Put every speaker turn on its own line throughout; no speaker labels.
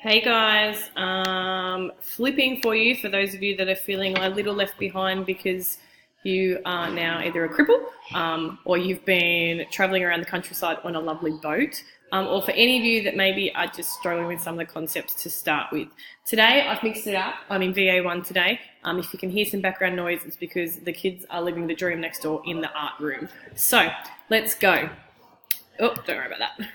Hey guys, flipping for you for those of you that are feeling a little left behind because you are now either a cripple or you've been traveling around the countryside on a lovely boat, or for any of you that maybe are just struggling with some of the concepts to start with. Today I've mixed it up. I'm in VA1 today. If you can hear some background noise, it's because the kids are living the dream next door in the art room. So let's go. Oh, don't worry about that.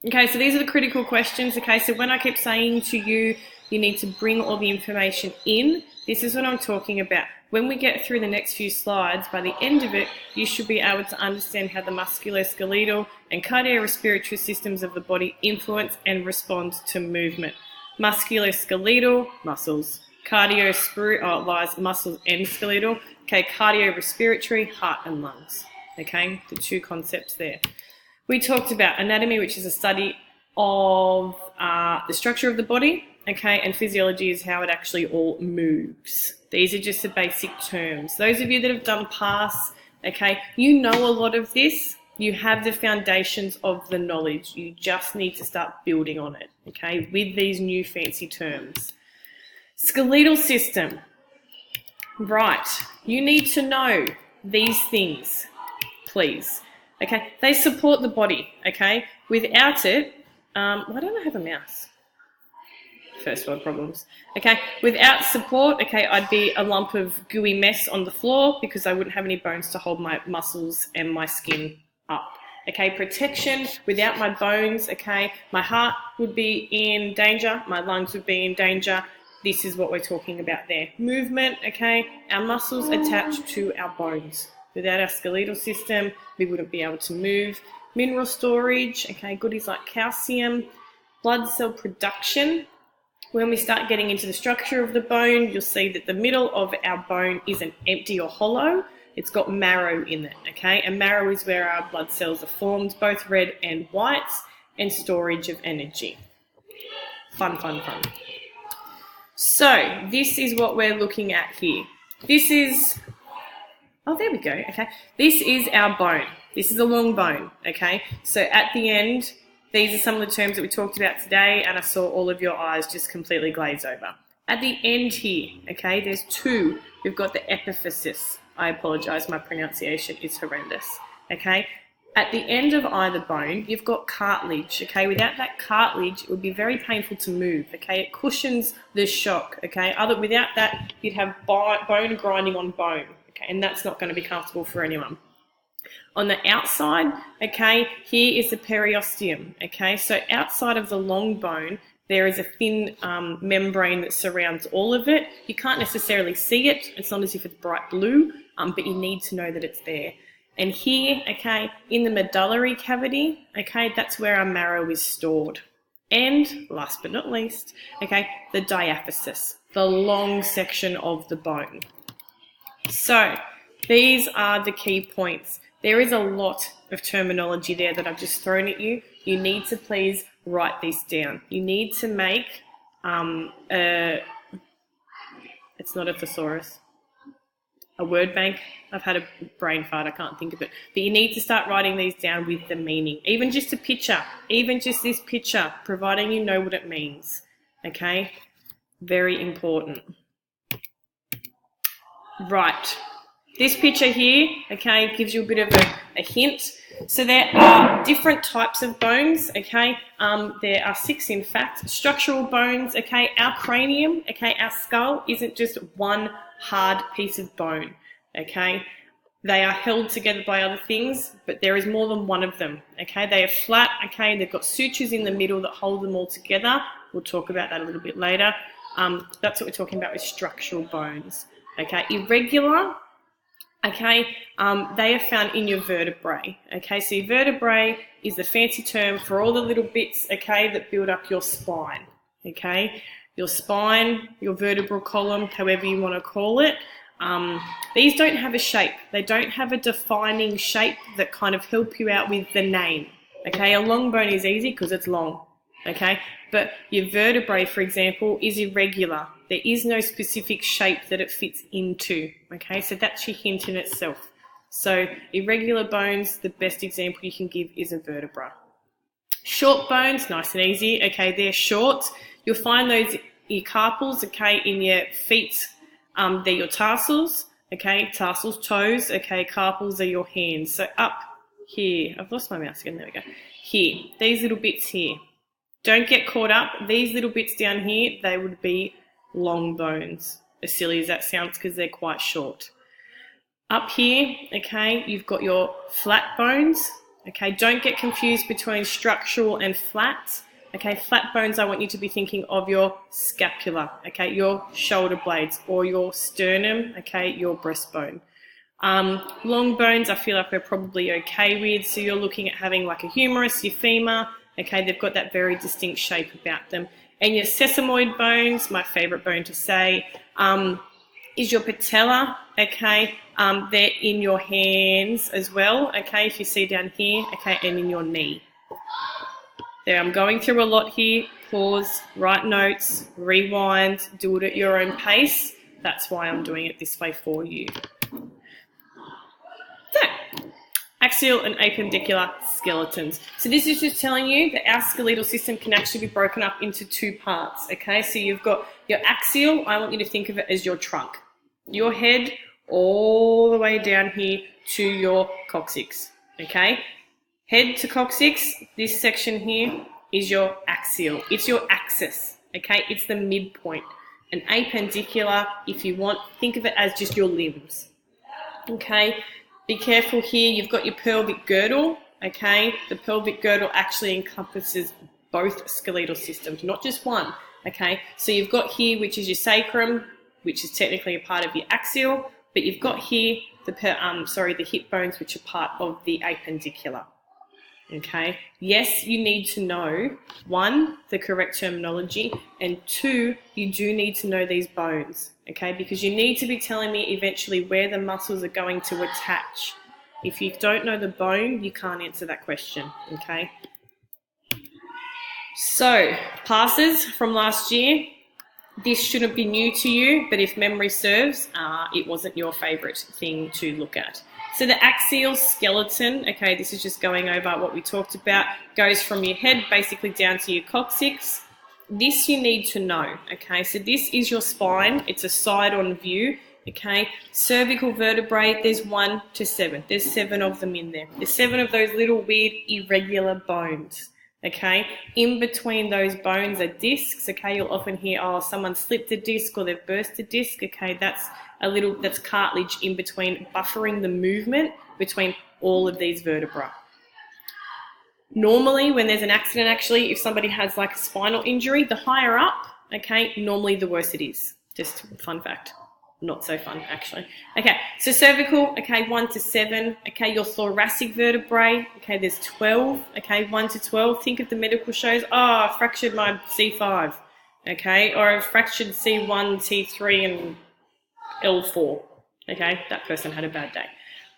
Okay, so these are the critical questions. Okay, so when I keep saying to you, you need to bring all the information in, this is what I'm talking about. When we get through the next few slides, by the end of it, you should be able to understand how the musculoskeletal and cardiorespiratory systems of the body influence and respond to movement. Musculoskeletal, muscles. Lies muscles and skeletal. Okay, cardiorespiratory, heart and lungs. Okay, the two concepts there. We talked about anatomy, which is a study of the structure of the body, okay, and physiology is how it actually all moves. These are just the basic terms. Those of you that have done PASS, okay, you know a lot of this. You have the foundations of the knowledge. You just need to start building on it, okay, with these new fancy terms. Skeletal system. Right, you need to know these things, please. Okay, they support the body, okay? Without it, why don't I have a mouse? First world problems. Okay, without support, okay, I'd be a lump of gooey mess on the floor because I wouldn't have any bones to hold my muscles and my skin up. Okay, protection, without my bones, okay, my heart would be in danger, my lungs would be in danger. This is what we're talking about there. Movement, okay, our muscles attached to our bones. Without our skeletal system, we wouldn't be able to move. Mineral storage, okay, goodies like calcium. Blood cell production. When we start getting into the structure of the bone, you'll see that the middle of our bone isn't empty or hollow. It's got marrow in it, okay? And marrow is where our blood cells are formed, both red and whites, and storage of energy. Fun, fun, fun. So, this is what we're looking at here. This is... Oh, there we go, okay. This is our bone. This is a long bone, okay. So at the end, these are some of the terms that we talked about today, and I saw all of your eyes just completely glaze over. At the end here, okay, there's two. We've got the epiphysis. I apologise, my pronunciation is horrendous, okay. At the end of either bone, you've got cartilage, okay. Without that cartilage, it would be very painful to move, okay. It cushions the shock, okay. Without that, you'd have bone grinding on bone. And that's not going to be comfortable for anyone. On the outside, okay, here is the periosteum, okay? So outside of the long bone, there is a thin membrane that surrounds all of it. You can't necessarily see it. It's not as if it's bright blue, but you need to know that it's there. And here, okay, in the medullary cavity, okay, that's where our marrow is stored. And last but not least, okay, the diaphysis, the long section of the bone. So, these are the key points. There is a lot of terminology there that I've just thrown at you. You need to please write this down. You need to make, it's not a thesaurus, a word bank. I've had a brain fart, I can't think of it. But you need to start writing these down with the meaning. Even just a picture, even just this picture, providing you know what it means. Okay? Very important. Right, this picture here, okay, gives you a bit of a hint. So there are different types of bones, okay, there are 6 in fact. Structural bones, okay, our cranium, okay, our skull isn't just one hard piece of bone, okay. They are held together by other things, but there is more than one of them, okay. They are flat, okay, they've got sutures in the middle that hold them all together. We'll talk about that a little bit later. That's what we're talking about with structural bones. Okay, irregular, okay, they are found in your vertebrae, okay, so your vertebrae is the fancy term for all the little bits, okay, that build up your spine, okay, your spine, your vertebral column, however you want to call it. These don't have a shape, they don't have a defining shape that kind of help you out with the name, okay, a long bone is easy because it's long, okay, but your vertebrae, for example, is irregular. There is no specific shape that it fits into, okay? So that's your hint in itself. So irregular bones, the best example you can give is a vertebra. Short bones, nice and easy. Okay, they're short. You'll find those your carpals, okay, in your feet. They're your tarsals, okay, tarsals, toes, okay, carpals are your hands. So up here, I've lost my mouse again, there we go. Here, these little bits here. Don't get caught up. These little bits down here, they would be long bones, as silly as that sounds because they're quite short. Up here, okay, you've got your flat bones. Okay, don't get confused between structural and flat. Okay, flat bones, I want you to be thinking of your scapula, okay, your shoulder blades, or your sternum, okay, your breastbone. Long bones, I feel like we're probably okay with. So you're looking at having like a humerus, your femur, okay, they've got that very distinct shape about them. And your sesamoid bones, my favorite bone to say, is your patella, okay, they're in your hands as well, okay, if you see down here, okay, and in your knee. There, I'm going through a lot here. Pause, write notes, rewind, do it at your own pace. That's why I'm doing it this way for you. So, axial and appendicular skeletons. So this is just telling you that our skeletal system can actually be broken up into two parts, okay? So you've got your axial, I want you to think of it as your trunk. Your head all the way down here to your coccyx, okay? Head to coccyx, this section here is your axial. It's your axis, okay? It's the midpoint. And appendicular, if you want, think of it as just your limbs, okay? Be careful here, you've got your pelvic girdle, okay? The pelvic girdle actually encompasses both skeletal systems, not just one, okay? So you've got here, which is your sacrum, which is technically a part of your axial, but you've got here the hip bones, which are part of the appendicular. Okay, yes, you need to know, one, the correct terminology, and two, you do need to know these bones, okay, because you need to be telling me eventually where the muscles are going to attach. If you don't know the bone, you can't answer that question, okay. So, passes from last year, this shouldn't be new to you, but if memory serves, it wasn't your favourite thing to look at. So the axial skeleton, okay, this is just going over what we talked about, goes from your head basically down to your coccyx. This you need to know, okay, so this is your spine, it's a side-on view, okay. Cervical vertebrae, there's 1 to 7, there's 7 of them in there. There's 7 of those little weird irregular bones. Okay, in between those bones are discs. Okay, you'll often hear, oh, someone slipped a disc or they've burst a disc. Okay, that's cartilage in between, buffering the movement between all of these vertebrae. Normally, when there's an accident, actually, if somebody has like a spinal injury, the higher up, okay, normally the worse it is. Just a fun fact. Not so fun, actually. Okay, so cervical, okay, 1 to 7. Okay, your thoracic vertebrae, okay, there's 12. Okay, 1 to 12. Think of the medical shows. Oh, I fractured my C5. Okay, or I fractured C1, C3, and L4. Okay, that person had a bad day.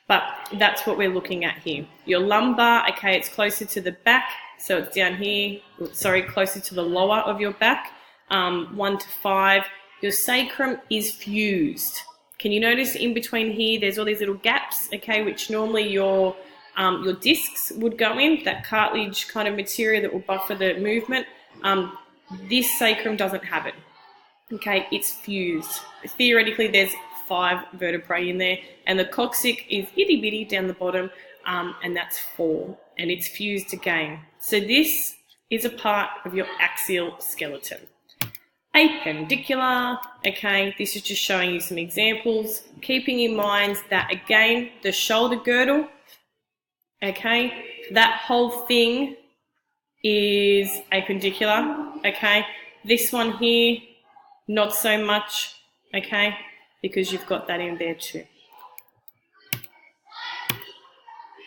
But that's what we're looking at here. Your lumbar, okay, it's closer to the back. So it's down here, sorry, closer to the lower of your back. 1 to 5. Your sacrum is fused. Can you notice in between here, there's all these little gaps, okay, which normally your discs would go in, that cartilage kind of material that will buffer the movement. This sacrum doesn't have it, okay, it's fused. Theoretically, there's 5 vertebrae in there, and the coccyx is itty bitty down the bottom, and that's 4, and it's fused again. So this is a part of your axial skeleton. Appendicular, okay, this is just showing you some examples, keeping in mind that again, the shoulder girdle, okay, that whole thing is appendicular, okay, this one here, not so much, okay, because you've got that in there too.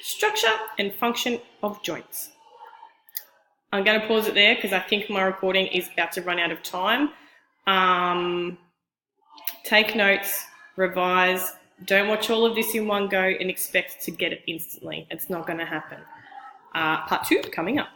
Structure and function of joints. I'm going to pause it there because I think my recording is about to run out of time. Take notes, revise. Don't watch all of this in one go and expect to get it instantly. It's not going to happen. Part 2 coming up.